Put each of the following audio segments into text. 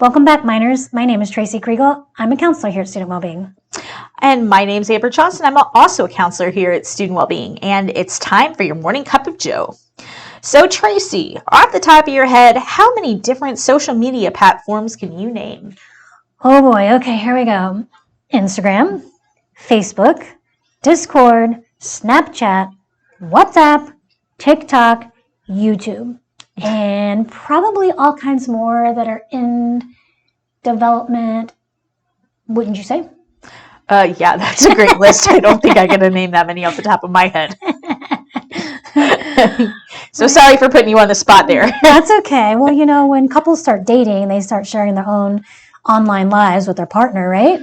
Welcome back, minors. My name is Tracy Kriegel. I'm a counselor here at Student Wellbeing. And my name's Amber Johnson. I'm also a counselor here at Student Wellbeing, and it's time for your morning cup of joe. So Tracy, off the top of your head, how many different social media platforms can you name? Oh boy, okay, here we go. Instagram, Facebook, Discord, Snapchat, WhatsApp, TikTok, YouTube, and probably all kinds more that are in development, wouldn't you say? Yeah, that's a great list. I don't think I can name that many off the top of my head. So sorry for putting you on the spot there. That's okay. Well, you know, when couples start dating, they start sharing their own online lives with their partner, right?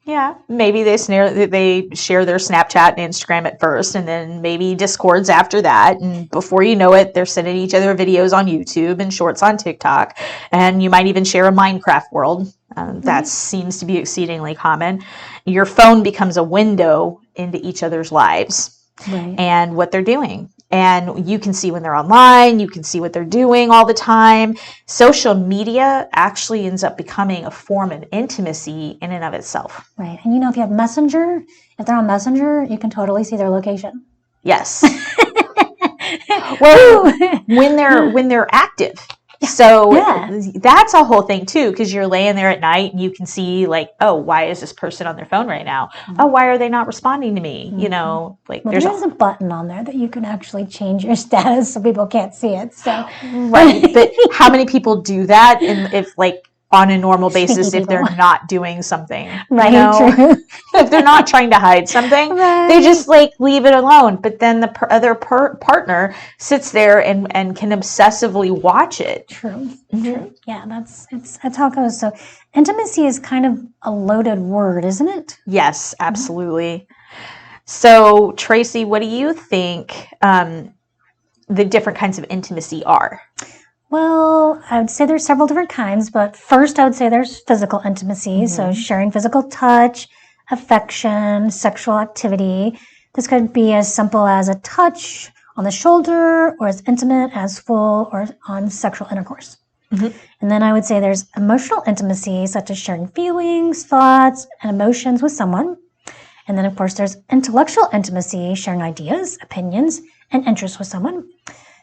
Yeah, maybe they share their Snapchat and Instagram at first, and then maybe Discords after that. And before you know it, they're sending each other videos on YouTube and shorts on TikTok. And you might even share a Minecraft world. That seems to be exceedingly common. Your phone becomes a window into each other's lives and what they're doing. And you can see when they're online, you can see what they're doing all the time. Social media actually ends up becoming a form of intimacy in and of itself. Right. And you know, if you have Messenger, if they're on Messenger, you can totally see their location. Yes. Well, when they're active. So that's a whole thing too, because you're laying there at night and you can see like, oh, why is this person on their phone right now? Oh, why are they not responding to me? You know, like there's a button on there that you can actually change your status so people can't see it. So right, but how many people do that? And if like on a normal basis, if they're not doing something, right? You know? If they're not trying to hide something, they just like leave it alone. But then the other partner sits there and can obsessively watch it. True. Yeah, that's how it goes. So intimacy is kind of a loaded word, isn't it? Yes, absolutely. So Tracy, what do you think the different kinds of intimacy are? Well, I would say there's several different kinds, but first I would say there's physical intimacy. So sharing physical touch, affection, sexual activity. This could be as simple as a touch on the shoulder or as intimate as full or on sexual intercourse. And then I would say there's emotional intimacy, such as sharing feelings, thoughts, and emotions with someone. And then, of course, there's intellectual intimacy, sharing ideas, opinions, and interests with someone.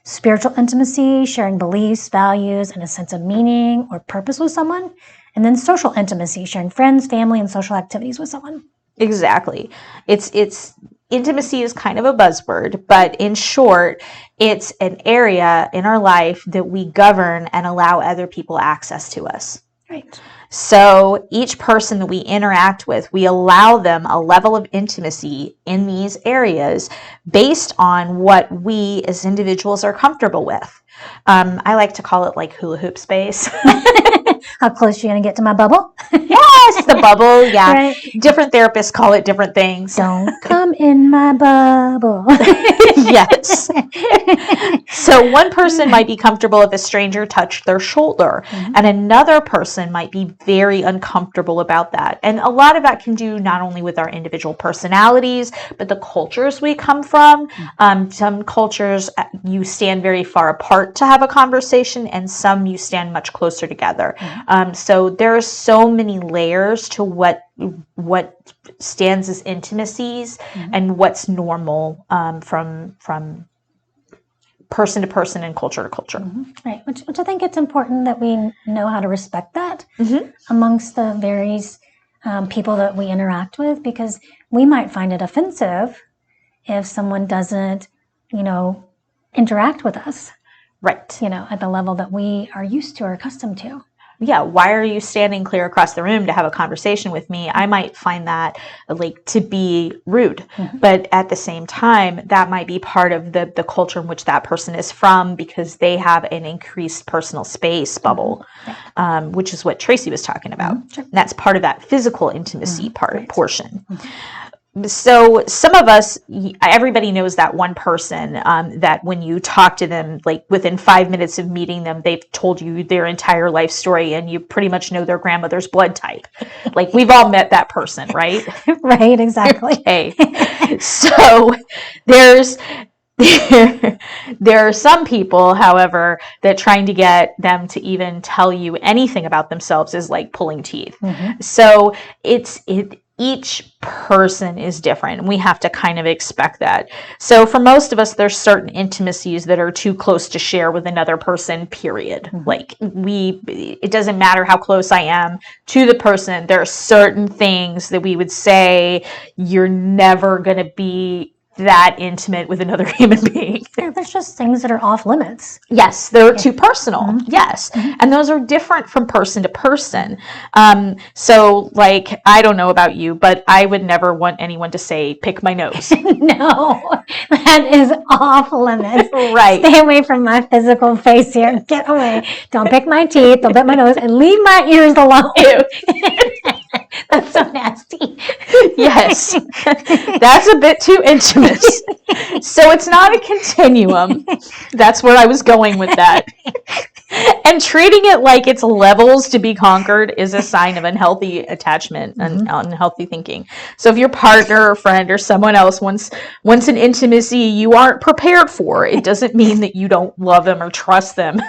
Spiritual intimacy, sharing beliefs, values, and a sense of meaning or purpose with someone. And then social intimacy, sharing friends, family, and social activities with someone. Exactly. It's intimacy is kind of a buzzword, but in short, it's an area in our life that we govern and allow other people access to us. Right. So each person that we interact with, we allow them a level of intimacy in these areas based on what we as individuals are comfortable with. I like to call it like hula hoop space. How close are you going to get to my bubble? Yes, the bubble. Yeah. Right. Different therapists call it different things. Don't come in my bubble. Yes. So one person might be comfortable if a stranger touched their shoulder, and another person might be very uncomfortable about that. And a lot of that can do not only with our individual personalities, but the cultures we come from. Some cultures, you stand very far apart to have a conversation, and some you stand much closer together. So there are so many layers to what stands as intimacies and what's normal from person to person and culture to culture. Right, which I think it's important that we know how to respect that amongst the various people that we interact with, because we might find it offensive if someone doesn't, interact with us. Right. At the level that we are used to or accustomed to. Yeah, why are you standing clear across the room to have a conversation with me? I might find that like to be rude, but at the same time, that might be part of the culture in which that person is from, because they have an increased personal space bubble, which is what Tracy was talking about. And that's part of that physical intimacy portion. So some of us, everybody knows that one person that when you talk to them, like within 5 minutes of meeting them, they've told you their entire life story and you pretty much know their grandmother's blood type. Like we've all met that person, right? Right, exactly. Okay. So there's There are some people, however, that trying to get them to even tell you anything about themselves is like pulling teeth. So each person is different, and we have to kind of expect that. So for most of us, there's certain intimacies that are too close to share with another person, period. Like it doesn't matter how close I am to the person, there are certain things that we would say you're never going to be that intimate with another human being. Yeah, there's just things that are off limits. Yes, they're too personal. Yes. And those are different from person to person. So like, I don't know about you, but I would never want anyone to say, pick my nose. No, that is off limits. Right. Stay away from my physical face here. Get away. Don't pick my teeth. Don't pick my nose, and leave my ears alone. Ew. That's so nasty. Yes. That's a bit too intimate. So it's not a continuum. That's where I was going with that. And treating it like it's levels to be conquered is a sign of unhealthy attachment and unhealthy thinking. So if your partner or friend or someone else wants an intimacy you aren't prepared for, it doesn't mean that you don't love them or trust them.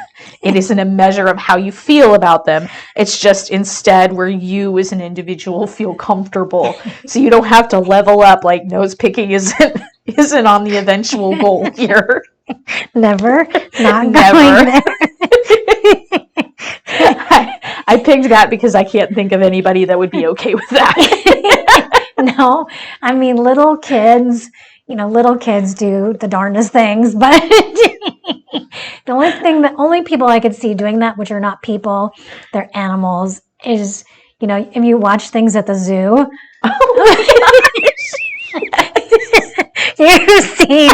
It isn't a measure of how you feel about them. It's just instead where you as an individual feel comfortable. So you don't have to level up, like nose picking isn't on the eventual goal here. Never. Not Never. going there. I picked that because I can't think of anybody that would be okay with that. No, I mean, little kids do the darndest things, but the only people I could see doing that, which are not people, they're animals, is, if you watch things at the zoo. You've seen,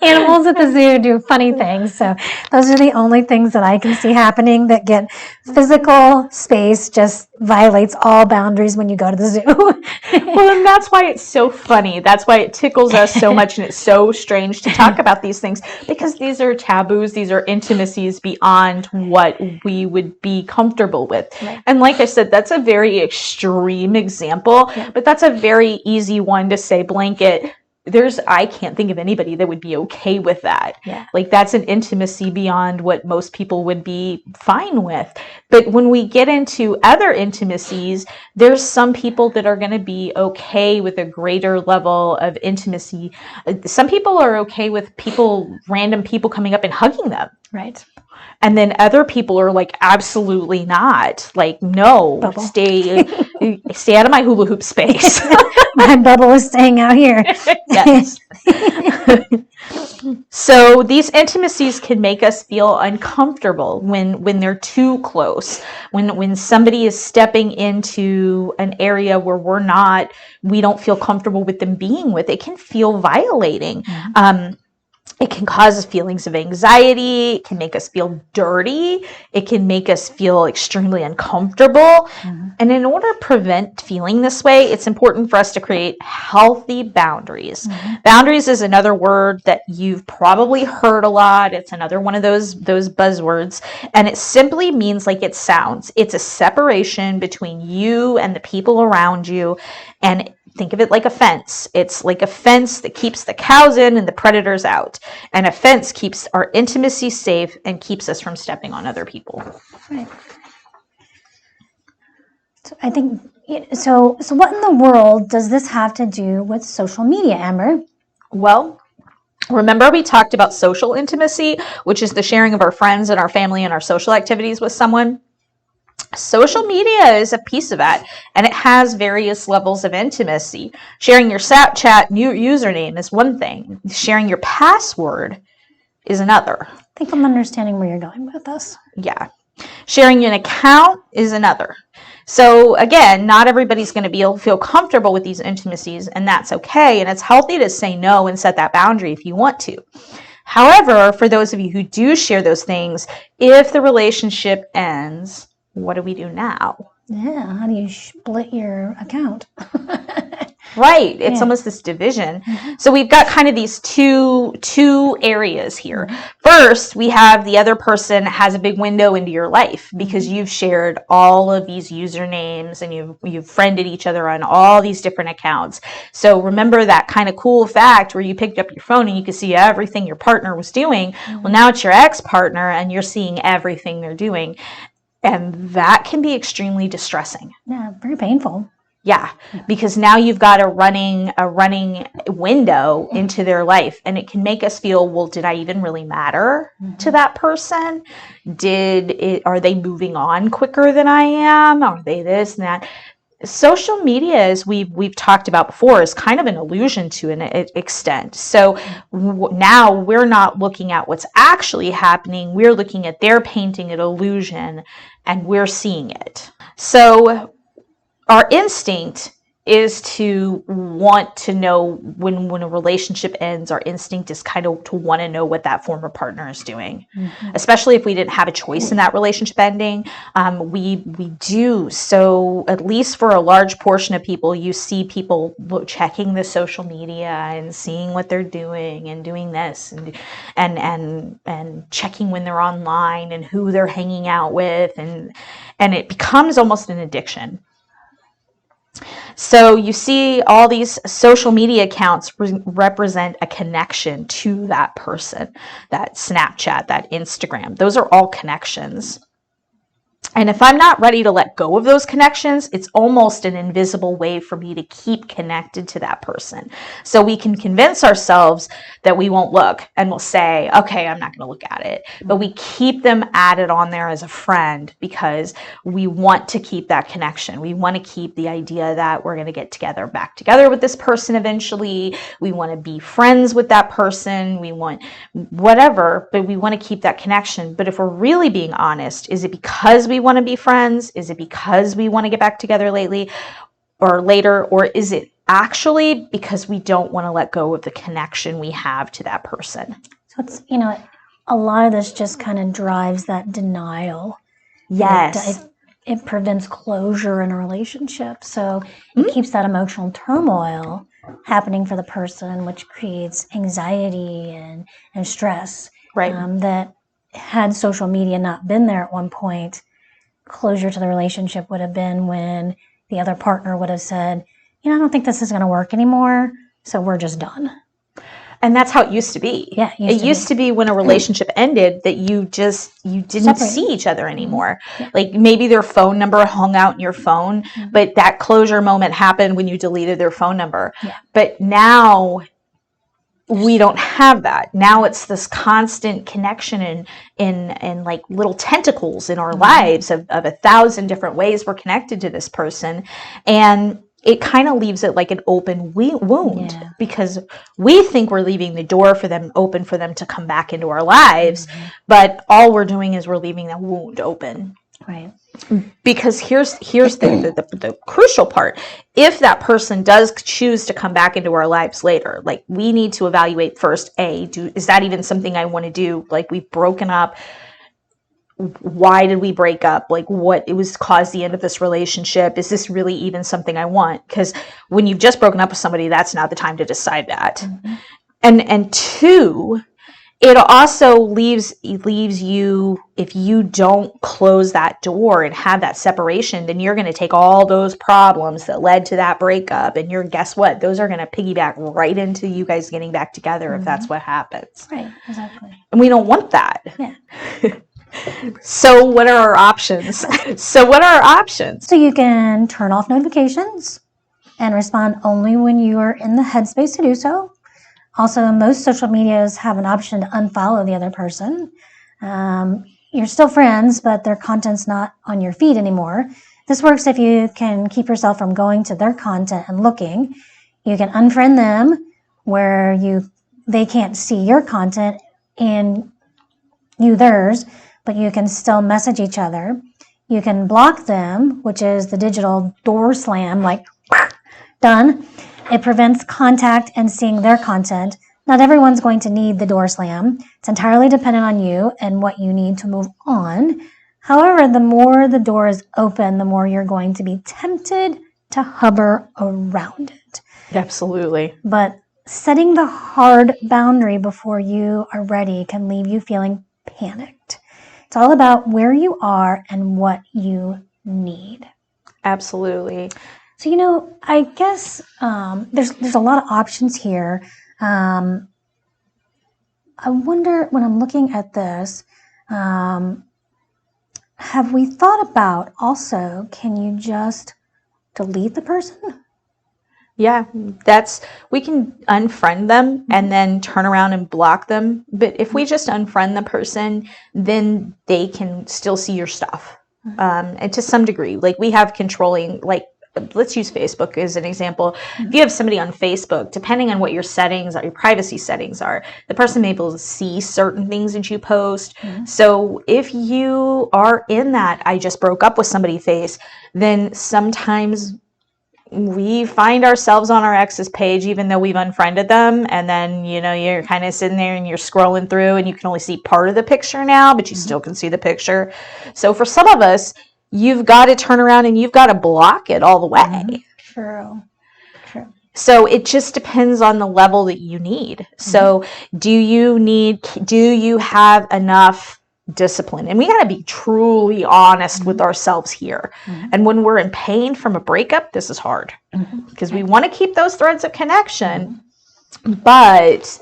animals at the zoo do funny things. So those are the only things that I can see happening that get physical space just violates all boundaries when you go to the zoo. Well, and that's why it's so funny. That's why it tickles us so much, and it's so strange to talk about these things, because these are taboos, these are intimacies beyond what we would be comfortable with. Right. And like I said, that's a very extreme example, but that's a very easy one to say blanket. I can't think of anybody that would be okay with that. Yeah. Like that's an intimacy beyond what most people would be fine with. But when we get into other intimacies, there's some people that are going to be okay with a greater level of intimacy. Some people are okay with random people coming up and hugging them. Right. And then other people are like, absolutely not. Like, no, Bubble. stay out of my hula hoop space. My bubble is staying out here. Yes. So these intimacies can make us feel uncomfortable when they're too close. When somebody is stepping into an area where we don't feel comfortable with them being with, it can feel violating. It can cause us feelings of anxiety. It can make us feel dirty. It can make us feel extremely uncomfortable. And in order to prevent feeling this way, it's important for us to create healthy boundaries. Boundaries is another word that you've probably heard a lot. It's another one of those buzzwords. And it simply means like it sounds. It's a separation between you and the people around you. And think of it like a fence. It's like a fence that keeps the cows in and the predators out. And a fence keeps our intimacy safe and keeps us from stepping on other people. Right. So I think, so what in the world does this have to do with social media, Amber? Well, remember we talked about social intimacy, which is the sharing of our friends and our family and our social activities with someone. Social media is a piece of that, and it has various levels of intimacy. Sharing your Snapchat username is one thing. Sharing your password is another. I think I'm understanding where you're going with this. Yeah. Sharing an account is another. So again, not everybody's going to be able to feel comfortable with these intimacies, and that's okay. And it's healthy to say no and set that boundary if you want to. However, for those of you who do share those things, if the relationship ends, what do we do now? Yeah, how do you split your account? Right. It's almost this division. So we've got kind of these two areas here. First, we have the other person has a big window into your life because you've shared all of these usernames and you've friended each other on all these different accounts. So remember that kind of cool fact where you picked up your phone and you could see everything your partner was doing. Well, now it's your ex-partner and you're seeing everything they're doing. And that can be extremely distressing. Yeah, very painful. Yeah, because now you've got a running window into their life, and it can make us feel, well, did I even really matter to that person? Are they moving on quicker than I am? Are they this and that? Social media, as we've talked about before, is kind of an illusion to an extent. So now we're not looking at what's actually happening. We're looking at they're painting an illusion, and we're seeing it. So our instinct is to want to know when a relationship ends. Our instinct is kind of to want to know what that former partner is doing, especially if we didn't have a choice in that relationship ending. We do. So at least for a large portion of people, you see people checking the social media and seeing what they're doing and doing this and checking when they're online and who they're hanging out with, and it becomes almost an addiction. So you see all these social media accounts represent a connection to that person, that Snapchat, that Instagram. Those are all connections. And if I'm not ready to let go of those connections, it's almost an invisible way for me to keep connected to that person. So we can convince ourselves that we won't look and we'll say, okay, I'm not going to look at it. But we keep them added on there as a friend because we want to keep that connection. We want to keep the idea that we're going to get back together with this person eventually. We want to be friends with that person. We want whatever, but we want to keep that connection. But if we're really being honest, is it because we want to be friends? Is it because we want to get back together later? Or is it actually because we don't want to let go of the connection we have to that person? So it's, a lot of this just kind of drives that denial. Yes. It prevents closure in a relationship. So it keeps that emotional turmoil happening for the person, which creates anxiety and stress. Right. That had social media not been there at one point, closure to the relationship would have been when the other partner would have said, I don't think this is going to work anymore, so we're just done. And that's how it used to be. Yeah, it used to be when a relationship ended that you didn't see each other anymore. Yeah. Like maybe their phone number hung out in your phone, but that closure moment happened when you deleted their phone number. Yeah. But now we don't have that. Now it's this constant connection in like little tentacles in our lives of 1,000 different ways we're connected to this person. And it kind of leaves it like an open wound because we think we're leaving the door for them open for them to come back into our lives. But all we're doing is we're leaving that wound open. Right. Because here's the crucial part. If that person does choose to come back into our lives later, like we need to evaluate first, is that even something I want to do? Like we've broken up. Why did we break up? Like what caused the end of this relationship? Is this really even something I want? Because when you've just broken up with somebody, that's not the time to decide that. And two, it also leaves you, if you don't close that door and have that separation, then you're going to take all those problems that led to that breakup and guess what? Those are going to piggyback right into you guys getting back together if that's what happens. Right, exactly. And we don't want that. Yeah. So what are our options? So you can turn off notifications and respond only when you are in the headspace to do so. Also, most social medias have an option to unfollow the other person. You're still friends, but their content's not on your feed anymore. This works if you can keep yourself from going to their content and looking. You can unfriend them where they can't see your content and you theirs, but you can still message each other. You can block them, which is the digital door slam, like done. It prevents contact and seeing their content. Not everyone's going to need the door slam. It's entirely dependent on you and what you need to move on. However, the more the door is open, the more you're going to be tempted to hover around it. Absolutely. But setting the hard boundary before you are ready can leave you feeling panicked. It's all about where you are and what you need. Absolutely. So, I guess there's a lot of options here. I wonder, when I'm looking at this, have we thought about also, can you just delete the person? Yeah, we can unfriend them and then turn around and block them. But if we just unfriend the person, then they can still see your stuff. And to some degree, like we have controlling, like let's use Facebook as an example. If you have somebody on Facebook, depending on what your settings are, your privacy settings are, the person may be able to see certain things that you post. So if you are in that I just broke up with somebody phase, then sometimes we find ourselves on our ex's page, even though we've unfriended them. And then, you're kind of sitting there and you're scrolling through and you can only see part of the picture now, but you still can see the picture. So for some of us, you've got to turn around and you've got to block it all the way. True. So it just depends on the level that you need. So do you have enough discipline? And we got to be truly honest with ourselves here. And when we're in pain from a breakup, this is hard because we want to keep those threads of connection, but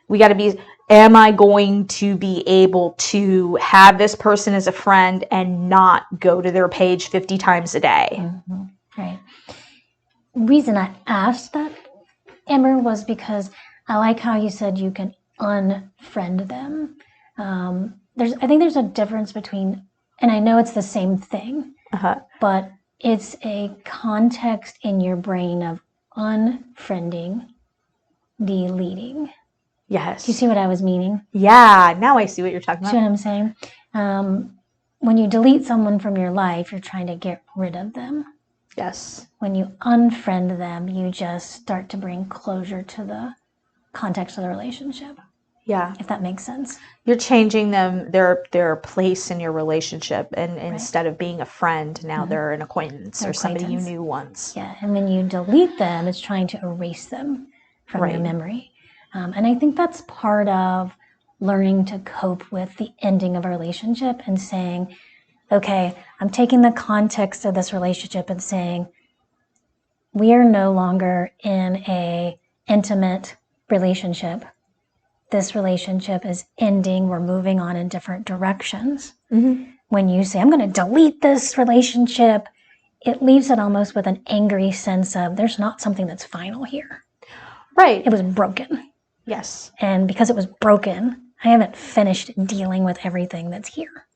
we got to be, am I going to be able to have this person as a friend and not go to their page 50 times a day? Right. Reason I asked that, Amber, was because I like how you said you can unfriend them. I think there's a difference between, and I know it's the same thing, but it's a context in your brain of unfriending, deleting. Yes. Do you see what I was meaning? Yeah, now I see what you're talking about. See what I'm saying? When you delete someone from your life, you're trying to get rid of them. Yes. When you unfriend them, you just start to bring closure to the context of the relationship. Yeah. If that makes sense. You're changing their place in your relationship, and instead of being a friend, now they're an acquaintance or somebody you knew once. Yeah, and when you delete them, it's trying to erase them from your memory. And I think that's part of learning to cope with the ending of a relationship and saying, okay, I'm taking the context of this relationship and saying, we are no longer in a intimate relationship. This relationship is ending. We're moving on in different directions. When you say, I'm going to delete this relationship, it leaves it almost with an angry sense of there's not something that's final here. Right. It was broken. Yes. And because it was broken, I haven't finished dealing with everything that's here.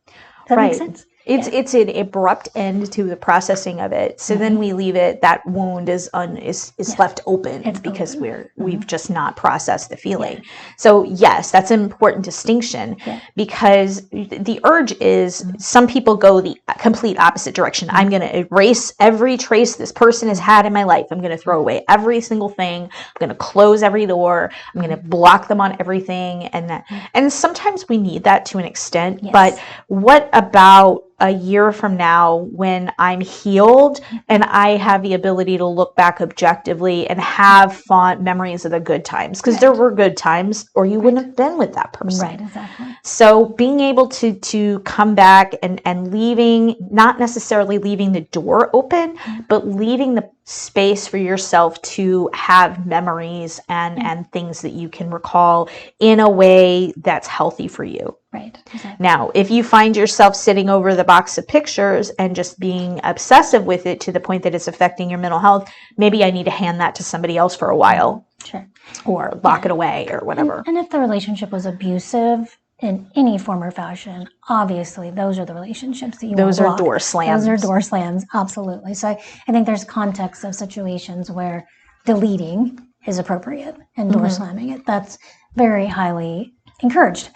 Does that make sense? It's an abrupt end to the processing of it. So then we leave it, that wound is left open because we've just not processed the feeling. So yes, that's an important distinction because the urge is some people go the complete opposite direction. I'm going to erase every trace this person has had in my life. I'm going to throw away every single thing. I'm going to close every door. I'm going to block them on everything. And sometimes we need that to an extent, but what about a year from now when I'm healed and I have the ability to look back objectively and have fond memories of the good times? Because there were good times or you wouldn't have been with that person. Right, exactly. So being able to come back and leaving, not necessarily leaving the door open, but leaving the space for yourself to have memories and things that you can recall in a way that's healthy for you. Right. Exactly. Now, if you find yourself sitting over the box of pictures and just being obsessive with it to the point that it's affecting your mental health, maybe I need to hand that to somebody else for a while. Sure. Or lock it away or whatever. And if the relationship was abusive in any form or fashion, obviously those are the relationships that you Those want are blocked. door slams. Those are door slams, absolutely. So I think there's context of situations where deleting is appropriate and door slamming it. That's very highly encouraged.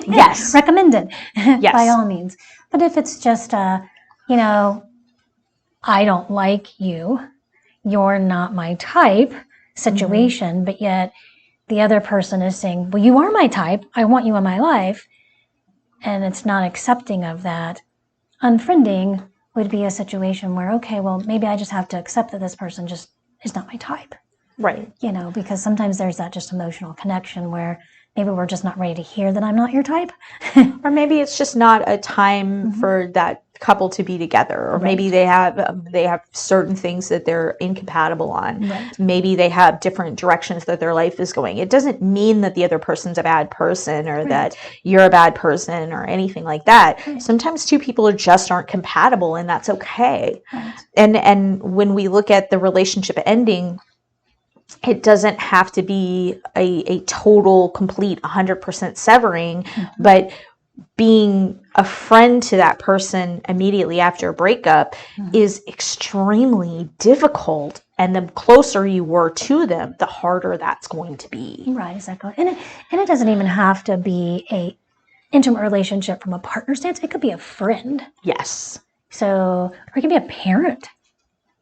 Yes. Recommended by all means. But if it's just, I don't like you, you're not my type situation, but yet the other person is saying, well, you are my type. I want you in my life. And it's not accepting of that. Unfriending would be a situation where, okay, well, maybe I just have to accept that this person just is not my type. Right. Because sometimes there's that just emotional connection where maybe we're just not ready to hear that I'm not your type. Or maybe it's just not a time for that couple to be together, or maybe they have certain things that they're incompatible on. Right. Maybe they have different directions that their life is going. It doesn't mean that the other person's a bad person, or that you're a bad person, or anything like that. Sometimes two people just aren't compatible, and that's okay. And when we look at the relationship ending, it doesn't have to be a total, complete 100% severing, but being a friend to that person immediately after a breakup is extremely difficult. And the closer you were to them, the harder that's going to be. Right, exactly. And it doesn't even have to be a intimate relationship from a partner stance. It could be a friend. Yes. So, or it could be a parent.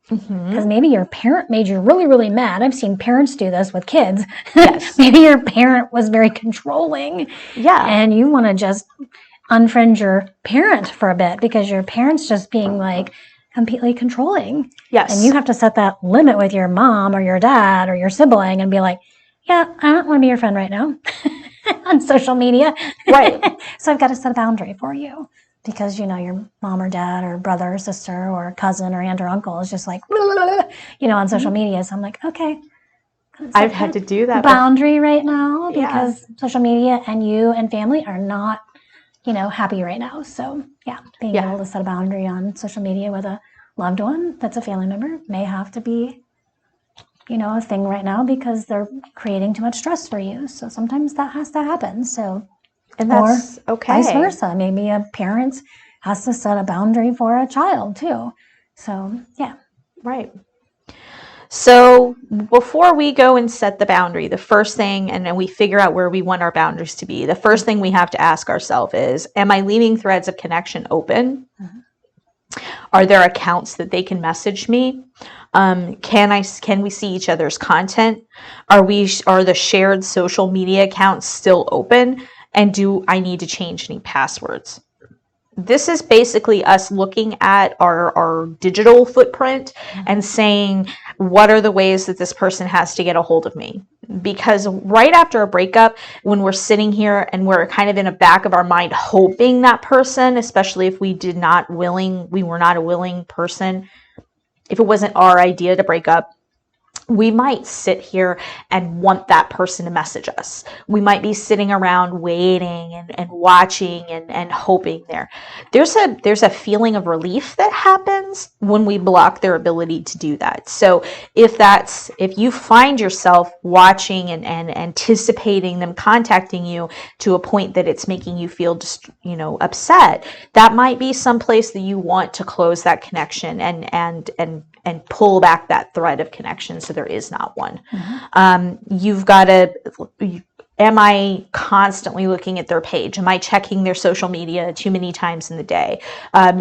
Because maybe your parent made you really, really mad. I've seen parents do this with kids. Yes. Maybe your parent was very controlling. Yeah. And you want to just unfriend your parent for a bit because your parent's just being like completely controlling. Yes. And you have to set that limit with your mom or your dad or your sibling and be like, yeah, I don't want to be your friend right now on social media. Right. So I've got to set a boundary for you. Because, your mom or dad or brother or sister or cousin or aunt or uncle is just like, on social media. So I'm like, okay. I've had to do that. Boundary right now because social media and you and family are not, happy right now. So, being able to set a boundary on social media with a loved one that's a family member may have to be, a thing right now because they're creating too much stress for you. So sometimes that has to happen. So. And that's okay. Vice versa. Maybe a parent has to set a boundary for a child too. So, yeah. Right. So before we go and set the boundary, the first thing, and then we figure out where we want our boundaries to be, the first thing we have to ask ourselves is, am I leaving threads of connection open? Are there accounts that they can message me? Can we see each other's content? Are the shared social media accounts still open? And do I need to change any passwords? This is basically us looking at our digital footprint and saying, what are the ways that this person has to get a hold of me? Because right after a breakup, when we're sitting here and we're kind of in the back of our mind hoping that person, especially if we were not a willing person, if it wasn't our idea to break up, we might sit here and want that person to message us. We might be sitting around waiting and watching and hoping there. There's a feeling of relief that happens when we block their ability to do that. So if you find yourself watching and anticipating them contacting you to a point that it's making you feel just, upset, that might be someplace that you want to close that connection and pull back that thread of connection so there is not one. You've got to, am I constantly looking at their page? Am I checking their social media too many times in the day?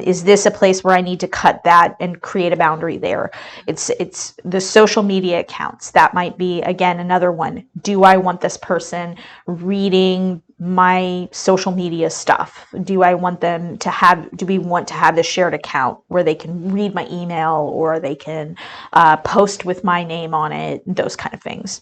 Is this a place where I need to cut that and create a boundary there? It's the social media accounts. That might be, again, another one. Do I want this person reading my social media stuff? Do we want to have this shared account where they can read my email or they can post with my name on it, those kind of things?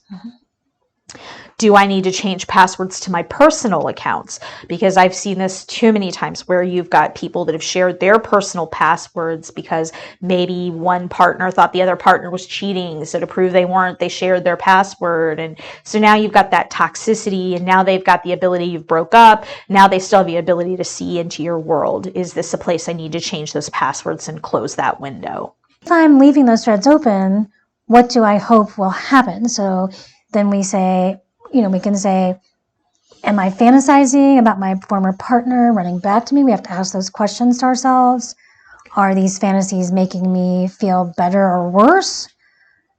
Do I need to change passwords to my personal accounts? Because I've seen this too many times where you've got people that have shared their personal passwords because maybe one partner thought the other partner was cheating. So to prove they weren't, they shared their password. And so now you've got that toxicity, and now they've got the ability, you've broke up. Now they still have the ability to see into your world. Is this a place I need to change those passwords and close that window? If I'm leaving those threads open, what do I hope will happen? So then we say, we can say, am I fantasizing about my former partner running back to me? We have to ask those questions to ourselves. Are these fantasies making me feel better or worse?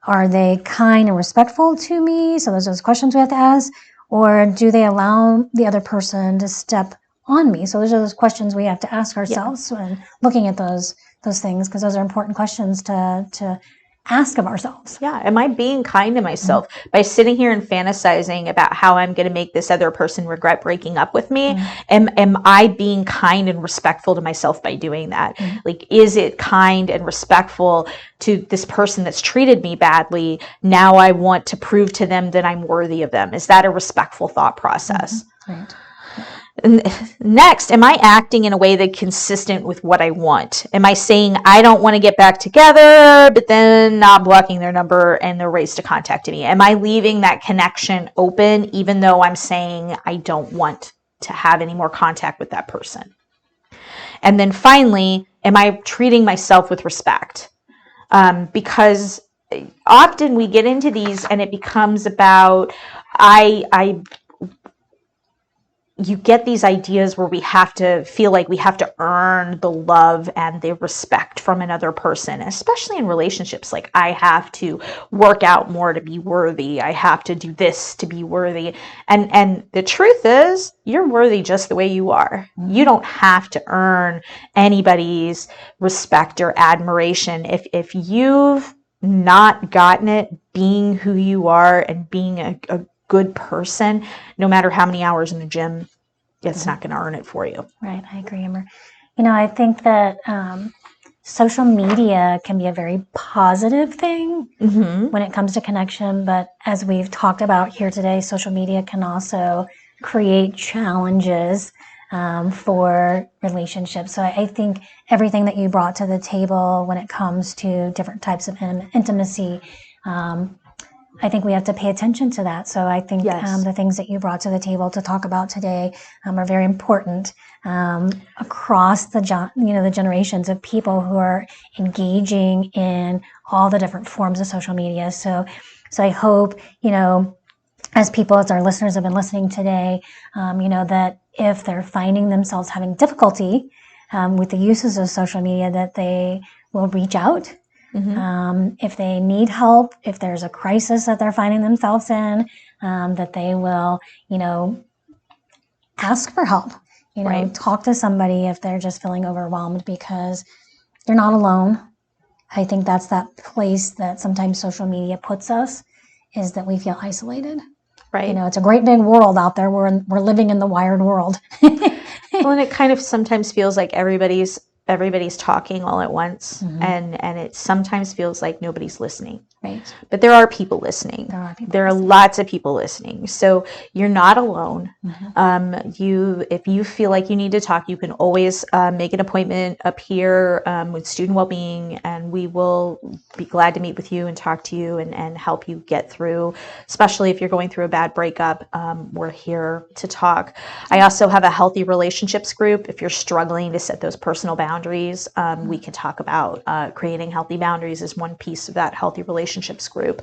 Are they kind and respectful to me? So those are those questions we have to ask. Or do they allow the other person to step on me? So those are those questions we have to ask ourselves when looking at those things, because those are important questions to ask of ourselves. Yeah. Am I being kind to myself by sitting here and fantasizing about how I'm going to make this other person regret breaking up with me? Am I being kind and respectful to myself by doing that? Like, is it kind and respectful to this person that's treated me badly? Now I want to prove to them that I'm worthy of them. Is that a respectful thought process? Right. And next, am I acting in a way that's consistent with what I want? Am I saying I don't want to get back together, but then not blocking their number and their ways to contact me? Am I leaving that connection open even though I'm saying I don't want to have any more contact with that person? And then finally, am I treating myself with respect? Because often we get into these and it becomes about you get these ideas where we have to feel like we have to earn the love and the respect from another person, especially in relationships. Like, I have to work out more to be worthy. I have to do this to be worthy. And the truth is, you're worthy just the way you are. You don't have to earn anybody's respect or admiration. If you've not gotten it being who you are and being a good person, no matter how many hours in the gym, it's not going to earn it for you. Right. I agree, Amber. I think that social media can be a very positive thing when it comes to connection. But as we've talked about here today, social media can also create challenges for relationships. So I think everything that you brought to the table when it comes to different types of intimacy, I think we have to pay attention to that. So I think the things that you brought to the table to talk about today are very important across the generations of people who are engaging in all the different forms of social media. So I hope, as our listeners have been listening today, that if they're finding themselves having difficulty with the uses of social media, that they will reach out. If they need help, if there's a crisis that they're finding themselves in, that they will, ask for help, talk to somebody if they're just feeling overwhelmed, because you're not alone. I think that's that place that sometimes social media puts us, is that we feel isolated. Right. It's a great big world out there. We're living in the wired world. Well, and it kind of sometimes feels like everybody's talking all at once, and it sometimes feels like nobody's listening. Right. But there are people listening. There are lots of people listening. So you're not alone. If you feel like you need to talk, you can always make an appointment up here with Student Wellbeing, and we will be glad to meet with you and talk to you and help you get through, especially if you're going through a bad breakup. We're here to talk. I also have a healthy relationships group. If you're struggling to set those personal boundaries, we can talk about creating healthy boundaries as one piece of that healthy relationships group.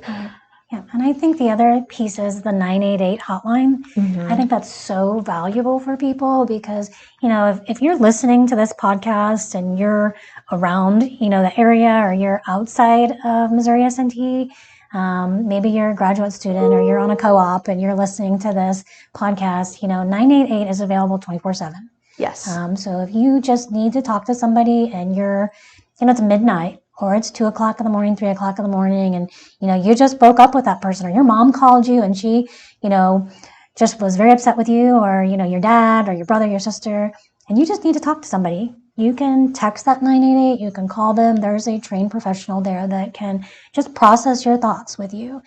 Yeah, and I think the other piece is the 988 hotline. I think that's so valuable for people because, if you're listening to this podcast and you're around, the area, or you're outside of Missouri S&T, maybe you're a graduate student or you're on a co-op and you're listening to this podcast, 988 is available 24/7. Yes. So if you just need to talk to somebody and you're, it's midnight, or it's 2 o'clock in the morning, 3 o'clock in the morning, and, you just broke up with that person, or your mom called you and she, just was very upset with you, or, your dad or your brother, your sister, and you just need to talk to somebody, you can text that 988, you can call them. There's a trained professional there that can just process your thoughts with you,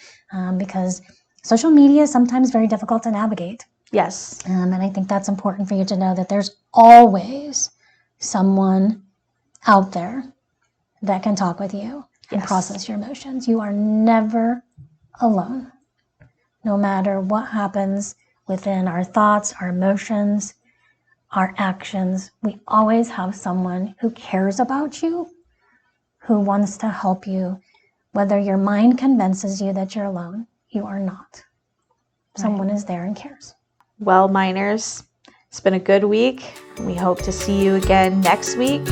because social media is sometimes very difficult to navigate. Yes. And I think that's important for you to know, that there's always someone out there that can talk with you and process your emotions. You are never alone. No matter what happens within our thoughts, our emotions, our actions, we always have someone who cares about you, who wants to help you. Whether your mind convinces you that you're alone, you are not. Someone is there and cares. Well, Miners, it's been a good week. We hope to see you again next week.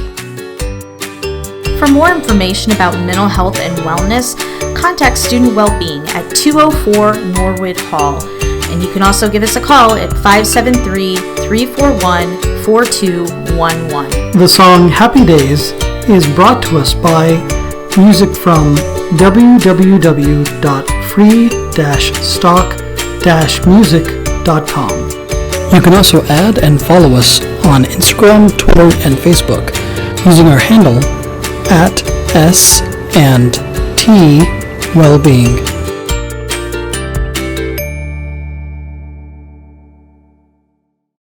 For more information about mental health and wellness, contact Student Wellbeing at 204 Norwood Hall. And you can also give us a call at 573-341-4211. The song Happy Days is brought to us by music from www.free-stock-music.com. You can also add and follow us on Instagram, Twitter, and Facebook using our handle @S&T Wellbeing.